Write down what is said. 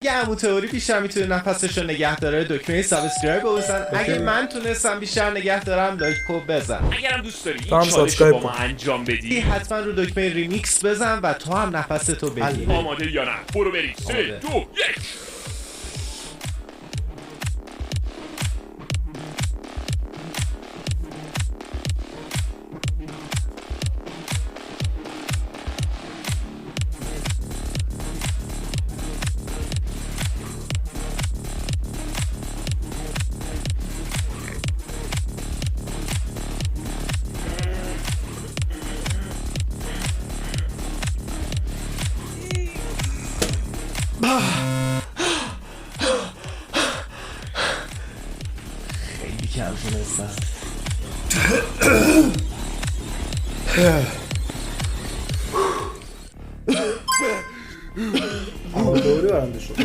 یه عمو تئوری بیشتر میتونه نفسش رو نگه داره، دکمه سابسکرایب رو بزن. اگه من تونستم بیشتر نگه دارم لایک رو بزن. اگرم دوست داری تو هم این چالش سابسکرایب رو با ما کن. انجام بدی حتما رو دکمه ریمیکس بزن و تو هم نفستو بگیر. آماده یا نه؟ برو بریم 3 آماده. 2 1 خیلی کم تونستم. عمو تئوری برنده شد.